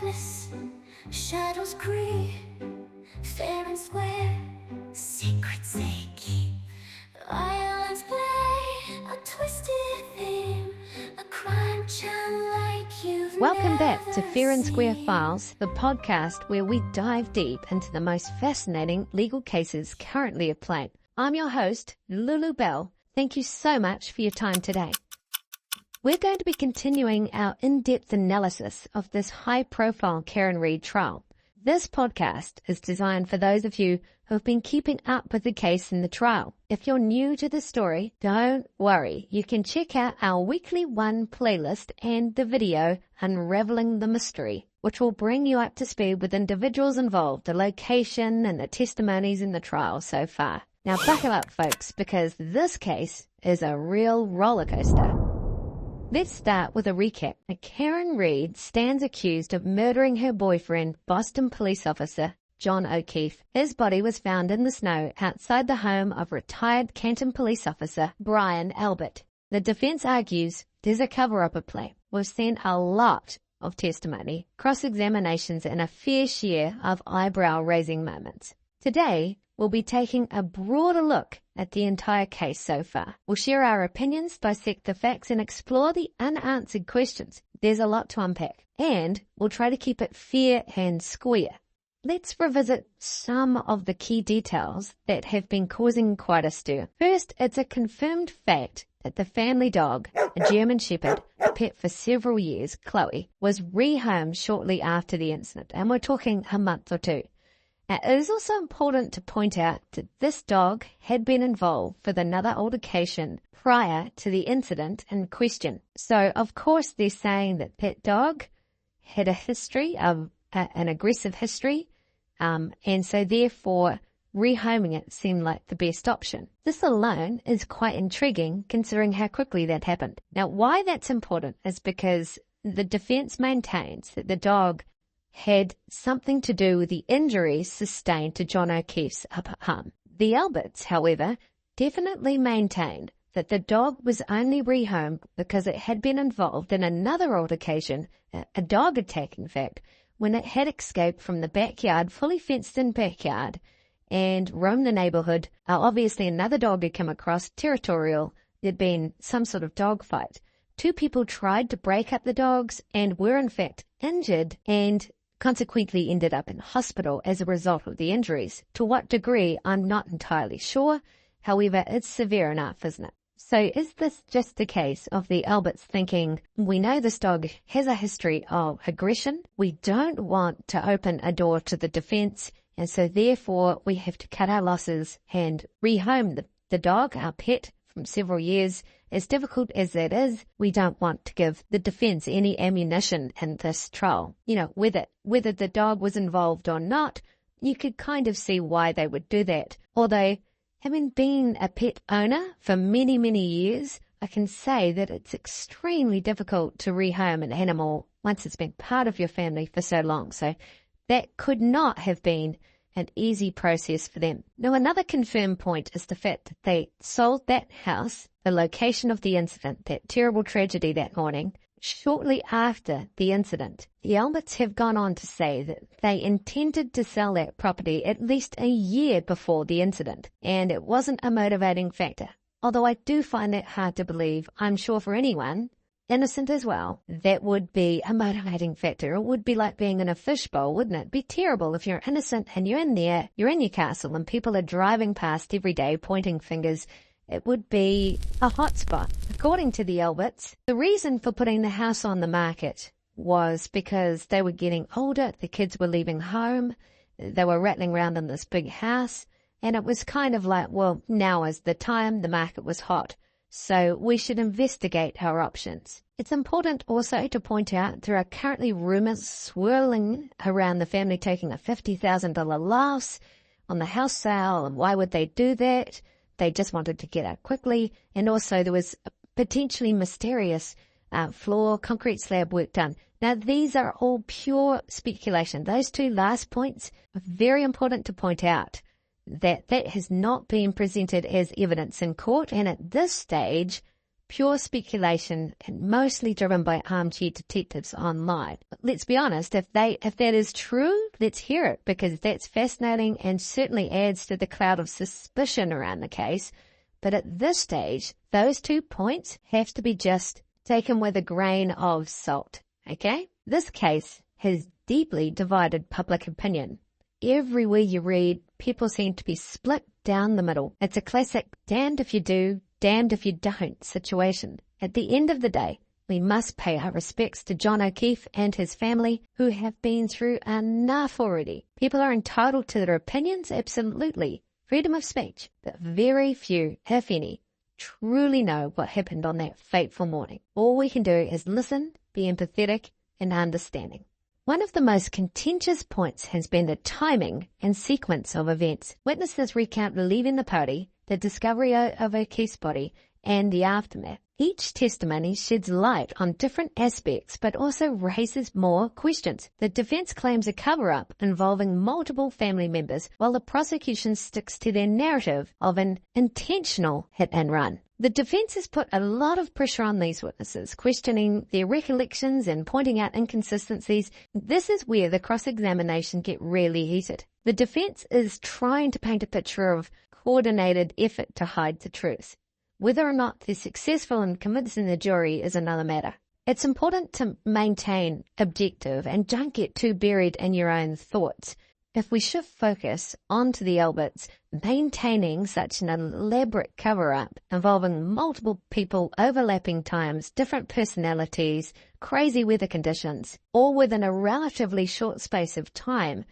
office, shadows creep, fair and square, secrets they keep. Violence play, a twisted theme, a crime child like you've Welcome back to never Fair and Square seen. Files, the podcast where we dive deep into the most fascinating legal cases currently afloat. I'm your host, Lulu Bell. Thank you so much for your time today. We're going to be continuing our in-depth analysis of this high-profile Karen Read trial. This podcast is designed for those of you who have been keeping up with the case in the trial. If you're new to the story, don't worry. You can check out our weekly one playlist and the video Unraveling the Mystery, which will bring you up to speed with individuals involved, the location and the testimonies in the trial so far. Now buckle up, folks, because this case is a real roller coaster. Let's start with a recap. Karen Read stands accused of murdering her boyfriend, Boston police officer JohnOKeefe. His body was found in the snow outside the home of retired Canton police officer Brian Albert. The defense argues there's a cover-up at play. We've seen a lot of testimony, cross-examinations, and a fair share of eyebrow-raising moments. Today, we'll be taking a broader look at the entire case so far. We'll share our opinions, dissect the facts, and explore the unanswered questions. There's a lot to unpack, and we'll try to keep it fair and square. Let's revisit some of the key details that have been causing quite a stir. First, it's a confirmed fact that the family dog, a German Shepherd, a pet for several years, Chloe, was rehomed shortly after the incident, and we're talking a month or two. It is also important to point out that this dog had been involved with another altercation prior to the incident in question. So, of course, they're saying that that dog had a history of an aggressive history, and so therefore rehoming it seemed like the best option. This alone is quite intriguing considering how quickly that happened. Now, why that's important is because the defense maintains that the dog had something to do with the injuries sustained to JohnOKeefe's upper arm. The Alberts, however, definitely maintained that the dog was only rehomed because it had been involved in another altercation, a dog attack in fact, when it had escaped from the backyard, fully fenced-in backyard, and roamed the neighborhood. Obviously another dog had come across, territorial. There'd been some sort of dog fight. Two people tried to break up the dogs and were in fact injured and consequently ended up in hospital as a result of the injuries. To what degree, I'm not entirely sure. However, it's severe enough, isn't it? So is this just a case of the Alberts thinking, we know this dog has a history of aggression, we don't want to open a door to the defense, and so therefore we have to cut our losses and rehome the dog, our pet, from several years. As difficult as that is, we don't want to give the defense any ammunition in this trial. You know, whether the dog was involved or not, you could kind of see why they would do that. Although, having been a pet owner for many, many years, I can say that it's extremely difficult to rehome an animal once it's been part of your family for so long. So that could not have been an easy process for them. Now, another confirmed point is the fact that they sold that house, the location of the incident, that terrible tragedy that morning, shortly after the incident. The Alberts have gone on to say that they intended to sell that property at least a year before the incident, and it wasn't a motivating factor. Although I do find that hard to believe, I'm sure for anyone, innocent as well, that would be a motivating factor. It would be like being in a fishbowl, wouldn't it? It'd be terrible if you're innocent and you're in there, you're in your castle and people are driving past every day pointing fingers. It would be a hot spot. According to the Alberts, the reason for putting the house on the market was because they were getting older, the kids were leaving home, they were rattling around in this big house, and it was kind of like, well, now is the time, the market was hot, so we should investigate our options. It's important also to point out there are currently rumors swirling around the family taking a $50,000 loss on the house sale, and why would they do that? They just wanted to get out quickly, and also there was a potentially mysterious floor concrete slab work done. Now, these are all pure speculation. Those two last points are very important to point out, that has not been presented as evidence in court, and at this stage, pure speculation and mostly driven by armchair detectives online. But let's be honest, if that is true, let's hear it, because that's fascinating and certainly adds to the cloud of suspicion around the case. But at this stage, those 2 points have to be just taken with a grain of salt, okay? This case has deeply divided public opinion. Everywhere you read, people seem to be split down the middle. It's a classic damned if you do, damned if you don't situation. At the end of the day, we must pay our respects to JohnOKeefe and his family, who have been through enough already. People are entitled to their opinions, absolutely. Freedom of speech. But very few, if any, truly know what happened on that fateful morning. All we can do is listen, be empathetic, and understanding. One of the most contentious points has been the timing and sequence of events. Witnesses recount leaving the party, the discovery of O'Keefe's body, and the aftermath. Each testimony sheds light on different aspects, but also raises more questions. The defense claims a cover-up involving multiple family members, while the prosecution sticks to their narrative of an intentional hit-and-run. The defense has put a lot of pressure on these witnesses, questioning their recollections and pointing out inconsistencies. This is where the cross-examination get really heated. The defense is trying to paint a picture of coordinated effort to hide the truth. Whether or not they're successful in convincing the jury is another matter. It's important to maintain objective and don't get too buried in your own thoughts. If we shift focus onto the Alberts, maintaining such an elaborate cover-up involving multiple people, overlapping times, different personalities, crazy weather conditions, all within a relatively short space of time,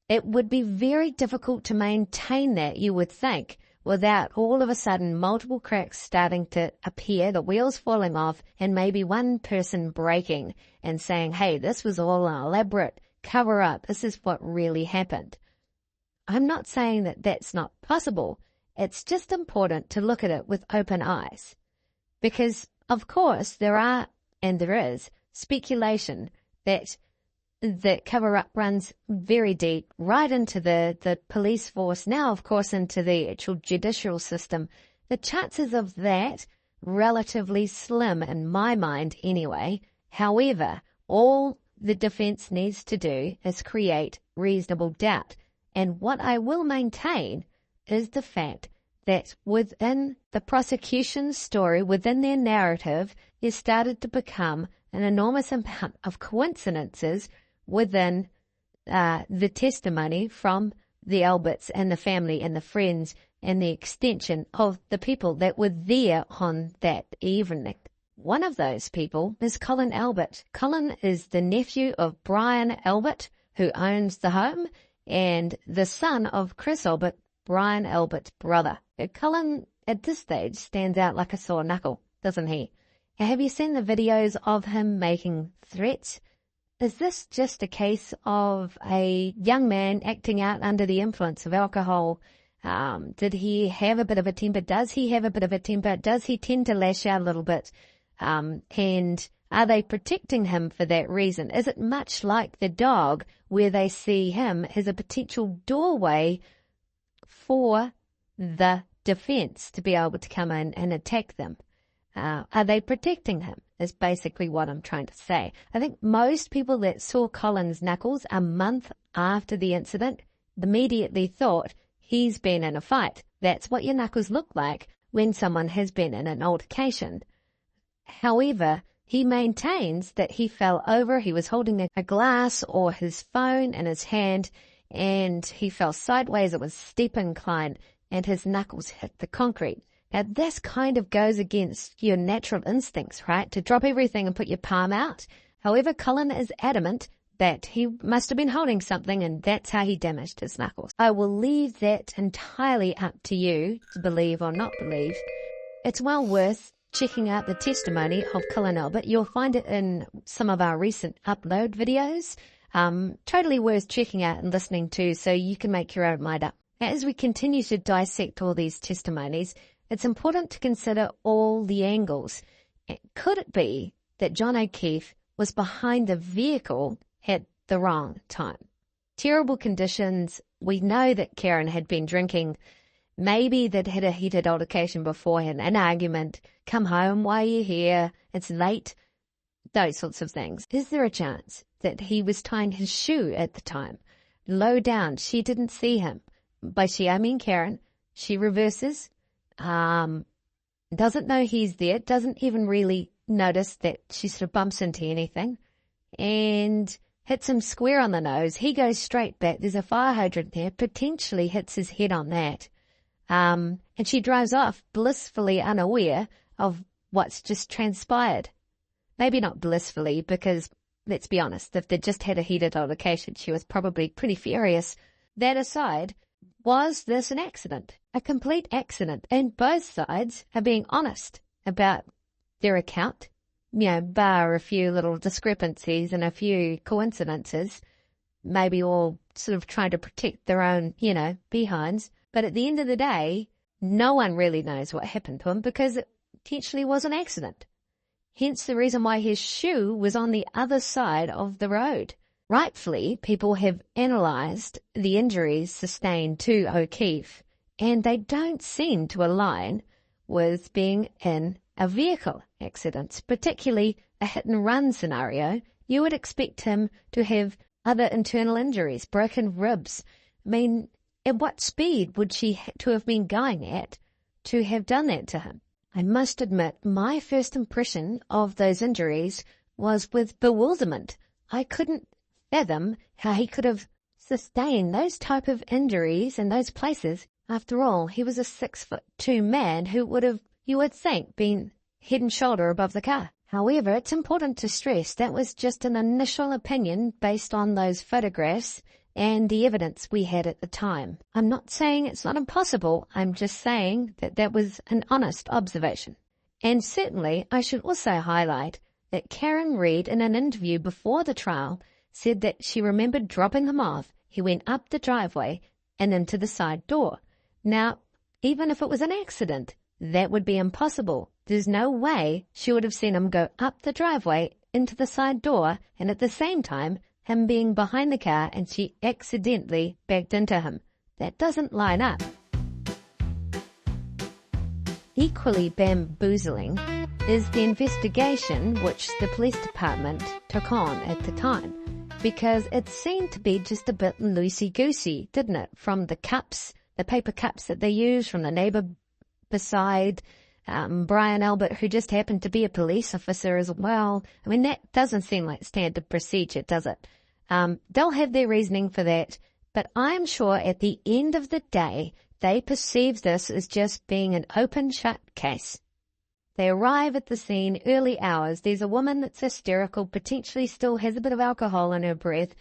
it would be very difficult to maintain that, you would think, without all of a sudden multiple cracks starting to appear, the wheels falling off, and maybe one person breaking and saying, hey, this was all an elaborate cover up. This is what really happened. I'm not saying that that's not possible. It's just important to look at it with open eyes. Because, of course, there is speculation that the cover-up runs very deep, right into the police force, now, of course, into the actual judicial system. The chances of that, relatively slim in my mind anyway. However, all the defense needs to do is create reasonable doubt. And what I will maintain is the fact that within the prosecution's story, within their narrative, there started to become an enormous amount of coincidences within the testimony from the Alberts and the family and the friends and the extension of the people that were there on that evening. One of those people is Colin Albert. Colin is the nephew of Brian Albert, who owns the home, and the son of Chris Albert, Brian Albert's brother. Colin, at this stage, stands out like a sore knuckle, doesn't he? Have you seen the videos of him making threats? Is this just a case of a young man acting out under the influence of alcohol? Did he have a bit of a temper? Does he have a bit of a temper? Does he tend to lash out a little bit? And are they protecting him for that reason? Is it much like the dog, where they see him as a potential doorway for the defense to be able to come in and attack them? Are they protecting him is basically what I'm trying to say. I think most people that saw Colin's knuckles a month after the incident immediately thought he's been in a fight. That's what your knuckles look like when someone has been in an altercation. However, he maintains that he fell over, he was holding a glass or his phone in his hand, and he fell sideways. It was a steep incline, and his knuckles hit the concrete. Now, this kind of goes against your natural instincts, right? To drop everything and put your palm out. However, Colin is adamant that he must have been holding something, and that's how he damaged his knuckles. I will leave that entirely up to you to believe or not believe. It's well worth checking out the testimony of Colin Albert. You'll find it in some of our recent upload videos. Totally worth checking out and listening to, so you can make your own mind up. As we continue to dissect all these testimonies, it's important to consider all the angles. Could it be that JohnOKeefe was behind the vehicle at the wrong time? Terrible conditions. We know that Karen had been drinking Maybe they'd had a heated altercation beforehand, an argument, come home, why are you here, it's late, those sorts of things. Is there a chance that he was tying his shoe at the time? Low down, she didn't see him. By she, I mean Karen. She reverses, doesn't know he's there, doesn't even really notice that she sort of bumps into anything, and hits him square on the nose. He goes straight back. There's a fire hydrant there, potentially hits his head on that. And she drives off blissfully unaware of what's just transpired. Maybe not blissfully, because, let's be honest, if they'd just had a heated altercation, she was probably pretty furious. That aside, was this an accident? A complete accident? And both sides are being honest about their account, bar a few little discrepancies and a few coincidences, maybe all sort of trying to protect their own, behinds. But at the end of the day, no one really knows what happened to him because it potentially was an accident. Hence the reason why his shoe was on the other side of the road. Rightfully, people have analysed the injuries sustained to O'Keefe, and they don't seem to align with being in a vehicle accident, particularly a hit-and-run scenario. You would expect him to have other internal injuries, broken ribs. I mean, at what speed would she to have been going at to have done that to him? I must admit, my first impression of those injuries was with bewilderment. I couldn't fathom how he could have sustained those type of injuries in those places. After all, he was a 6'2" man who would have, you would think, been head and shoulder above the car. However, it's important to stress that was just an initial opinion based on those photographs and the evidence we had at the time. I'm not saying it's not impossible, I'm just saying that that was an honest observation. And certainly, I should also highlight that Karen Reid, in an interview before the trial, said that she remembered dropping him off. He went up the driveway and into the side door. Now, even if it was an accident, that would be impossible. There's no way she would have seen him go up the driveway into the side door and at the same time him being behind the car and she accidentally backed into him. That doesn't line up. Equally bamboozling is the investigation which the police department took on at the time, because it seemed to be just a bit loosey-goosey, didn't it? From the cups, the paper cups that they used, from the neighbour beside Brian Albert, who just happened to be a police officer as well. I mean, that doesn't seem like standard procedure, does it? They'll have their reasoning for that, but I'm sure at the end of the day, they perceive this as just being an open-shut case. They arrive at the scene early hours. There's a woman that's hysterical, potentially still has a bit of alcohol in her breath,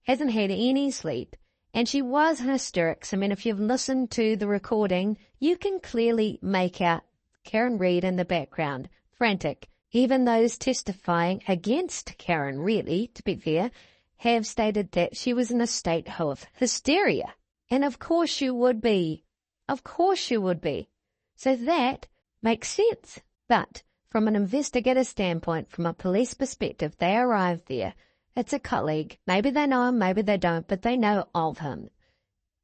hasn't had any sleep, and she was in hysterics. I mean, if you've listened to the recording, you can clearly make out Karen Reid in the background, frantic. Even those testifying against Karen, really, to be fair, have stated that she was in a state of hysteria. And of course you would be. Of course you would be. So that makes sense. But from an investigator standpoint, from a police perspective, they arrived there. It's a colleague. Maybe they know him, maybe they don't, but they know of him.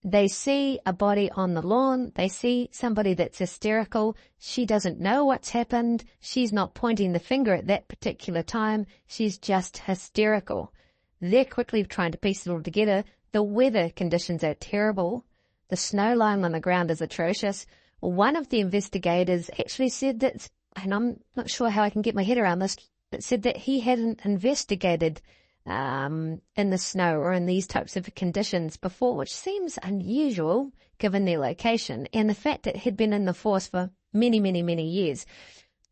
They see a body on the lawn. They see somebody that's hysterical. She doesn't know what's happened. She's not pointing the finger at that particular time. She's just hysterical. They're quickly trying to piece it all together. The weather conditions are terrible. The snow lying on the ground is atrocious. One of the investigators actually said that, and I'm not sure how I can get my head around this, but said that he hadn't investigated in the snow or in these types of conditions before, which seems unusual given their location and the fact that he'd been in the force for many, many, many years.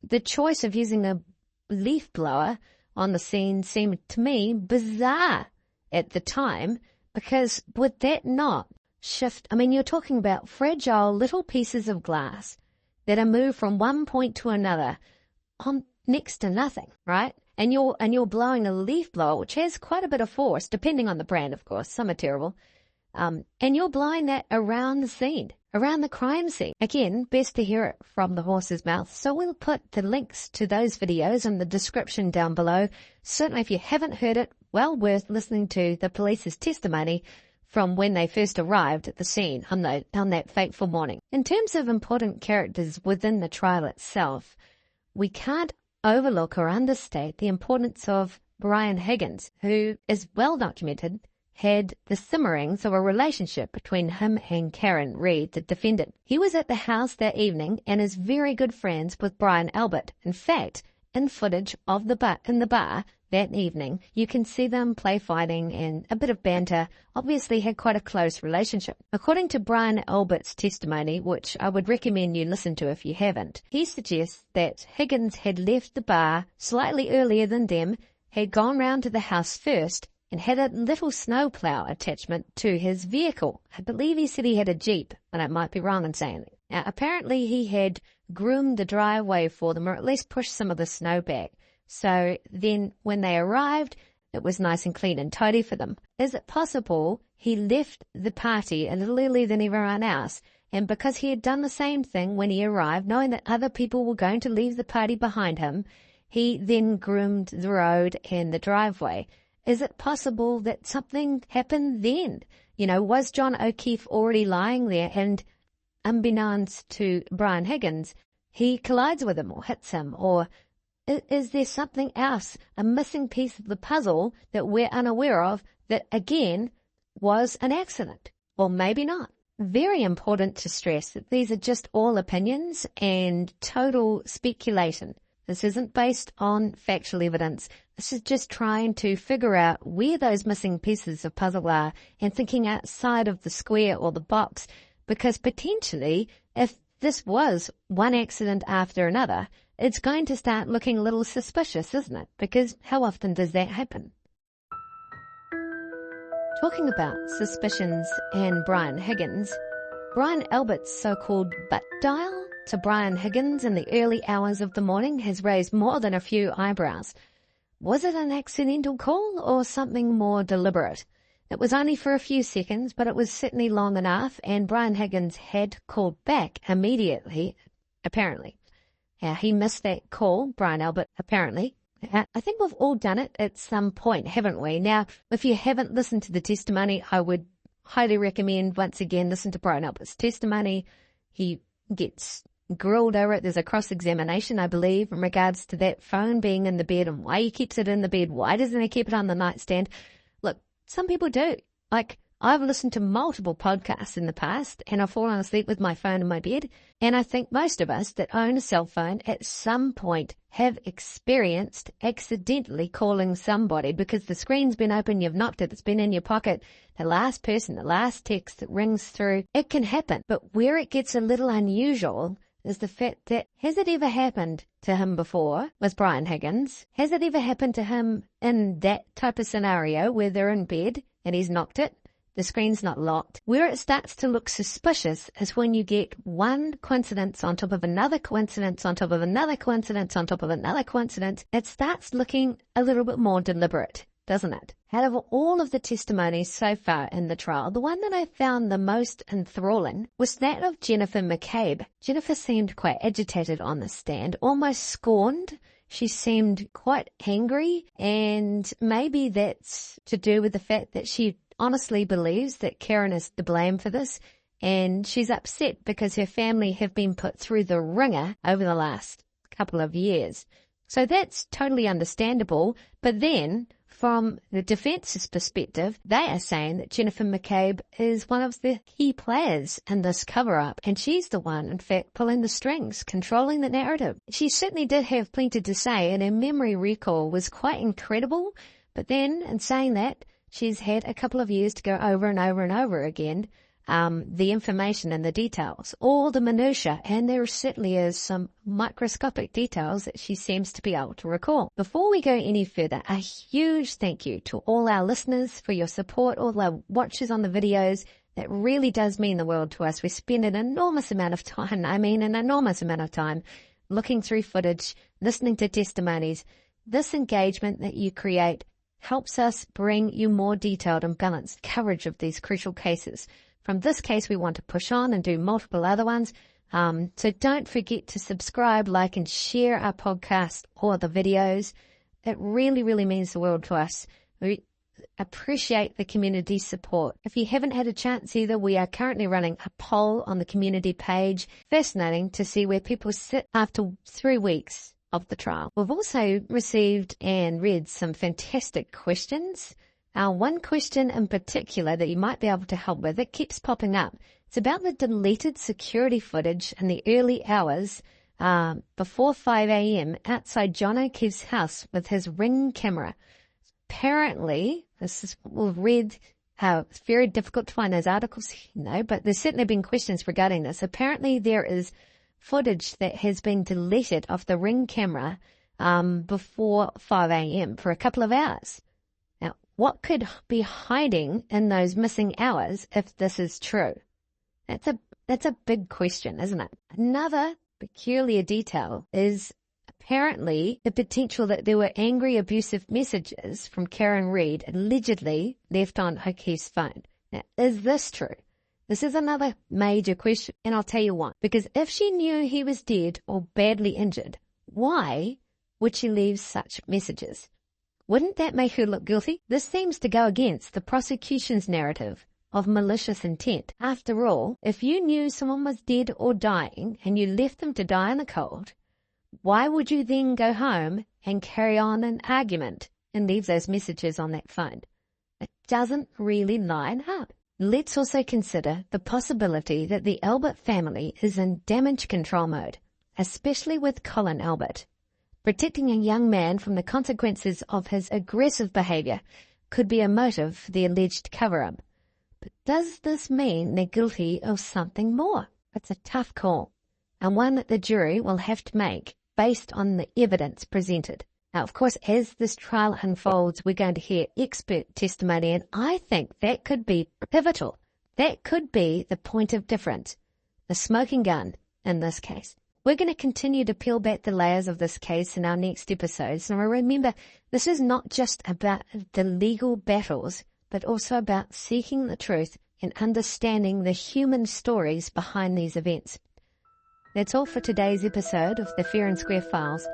The choice of using a leaf blower on the scene seemed to me bizarre at the time, because would that not shift? I mean, you're talking about fragile little pieces of glass that are moved from one point to another on next to nothing, right? And you're blowing a leaf blower, which has quite a bit of force, depending on the brand, of course. Some are terrible. And you're blowing that around the scene, around the crime scene. Again, best to hear it from the horse's mouth. So we'll put the links to those videos in the description down below. Certainly, if you haven't heard it, well worth listening to the police's testimony from when they first arrived at the scene on that fateful morning. In terms of important characters within the trial itself, we can't overlook or understate the importance of Brian Higgins, who is well documented, had the simmerings of a relationship between him and Karen Reed, the defendant. He was at the house that evening and is very good friends with Brian Albert. In fact, in footage of the bar that evening, you can see them play fighting and a bit of banter, obviously had quite a close relationship. According to Brian Albert's testimony, which I would recommend you listen to if you haven't, he suggests that Higgins had left the bar slightly earlier than them, had gone round to the house first, and had a little snowplow attachment to his vehicle. I believe he said he had a Jeep, but I might be wrong in saying that. Now, apparently he had groomed the driveway for them, or at least pushed some of the snow back. So then when they arrived, it was nice and clean and tidy for them. Is it possible he left the party a little earlier than everyone else, and because he had done the same thing when he arrived, knowing that other people were going to leave the party behind him, he then groomed the road and the driveway? Is it possible that something happened then? Was JohnOKeefe already lying there and, unbeknownst to Brian Higgins, he collides with him or hits him? Or is there something else, a missing piece of the puzzle that we're unaware of that, again, was an accident? Or maybe not. Very important to stress that these are just all opinions and total speculation. This isn't based on factual evidence. This is just trying to figure out where those missing pieces of puzzle are and thinking outside of the square or the box, because potentially, if this was one accident after another, it's going to start looking a little suspicious, isn't it? Because how often does that happen? Talking about suspicions and Brian Higgins, Brian Albert's so-called butt dial to Brian Higgins in the early hours of the morning has raised more than a few eyebrows. Was it an accidental call or something more deliberate? It was only for a few seconds, but it was certainly long enough, and Brian Higgins had called back immediately, apparently. He missed that call, Brian Albert, apparently. I think we've all done it at some point, haven't we? Now, if you haven't listened to the testimony, I would highly recommend, once again, listen to Brian Albert's testimony. He gets grilled over it. There's a cross-examination, I believe, in regards to that phone being in the bed and why he keeps it in the bed. Why doesn't he keep it on the nightstand? Look, some people do. Like, I've listened to multiple podcasts in the past and I've fallen asleep with my phone in my bed. And I think most of us that own a cell phone at some point have experienced accidentally calling somebody because the screen's been open, you've knocked it, it's been in your pocket. The last person, the last text that rings through, it can happen. But where it gets a little unusual is the fact that, has it ever happened to him before with Brian Higgins? Has it ever happened to him in that type of scenario where they're in bed and he's knocked it? The screen's not locked. Where it starts to look suspicious is when you get one coincidence on top of another coincidence on top of another coincidence on top of another coincidence. It starts looking a little bit more deliberate, doesn't it? Out of all of the testimonies so far in the trial, the one that I found the most enthralling was that of Jennifer McCabe. Jennifer seemed quite agitated on the stand, almost scorned. She seemed quite angry, and maybe that's to do with the fact that she honestly believes that Karen is to blame for this, and she's upset because her family have been put through the ringer over the last couple of years. So that's totally understandable. But then, from the defence's perspective, they are saying that Jennifer McCabe is one of the key players in this cover-up, and she's the one, in fact, pulling the strings, controlling the narrative. She certainly did have plenty to say, and her memory recall was quite incredible. But then, in saying that, she's had a couple of years to go over and over and over again the information and the details, all the minutiae, and there certainly is some microscopic details that she seems to be able to recall. Before we go any further, a huge thank you to all our listeners for your support, all our watchers on the videos. That really does mean the world to us. We spend an enormous amount of time, looking through footage, listening to testimonies. This engagement that you create helps us bring you more detailed and balanced coverage of these crucial cases. From this case, we want to push on and do multiple other ones. So don't forget to subscribe, like, and share our podcast or the videos. It really, really means the world to us. appreciate the community support. If you haven't had a chance either, we are currently running a poll on the community page. Fascinating to see where people sit after 3 weeks of the trial. We've also received and read some fantastic questions. One question in particular that you might be able to help with, it keeps popping up. It's about the deleted security footage in the early hours before 5 a.m. outside JohnOKeefe's house with his Ring camera. Apparently, this is what we've read, how it's very difficult to find those articles, but there's certainly been questions regarding this. Apparently, there is footage that has been deleted off the Ring camera before 5 a.m. for a couple of hours. Now, what could be hiding in those missing hours if this is true? That's a big question, isn't it? Another peculiar detail is apparently the potential that there were angry, abusive messages from Karen Reid allegedly left on O'Keefe's phone. Now, is this true? This is another major question, and I'll tell you why. Because if she knew he was dead or badly injured, why would she leave such messages? Wouldn't that make her look guilty? This seems to go against the prosecution's narrative of malicious intent. After all, if you knew someone was dead or dying and you left them to die in the cold, why would you then go home and carry on an argument and leave those messages on that phone? It doesn't really line up. Let's also consider the possibility that the Albert family is in damage control mode, especially with Colin Albert. Protecting a young man from the consequences of his aggressive behavior could be a motive for the alleged cover-up. But does this mean they're guilty of something more? It's a tough call, and one that the jury will have to make based on the evidence presented. Now, of course, as this trial unfolds, we're going to hear expert testimony, and I think that could be pivotal. That could be the point of difference, the smoking gun in this case. We're going to continue to peel back the layers of this case in our next episodes. Now, remember, this is not just about the legal battles, but also about seeking the truth and understanding the human stories behind these events. That's all for today's episode of the Fair and Square Files.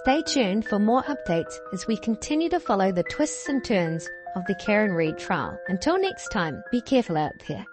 Stay tuned for more updates as we continue to follow the twists and turns of the Karen Reid trial. Until next time, be careful out there.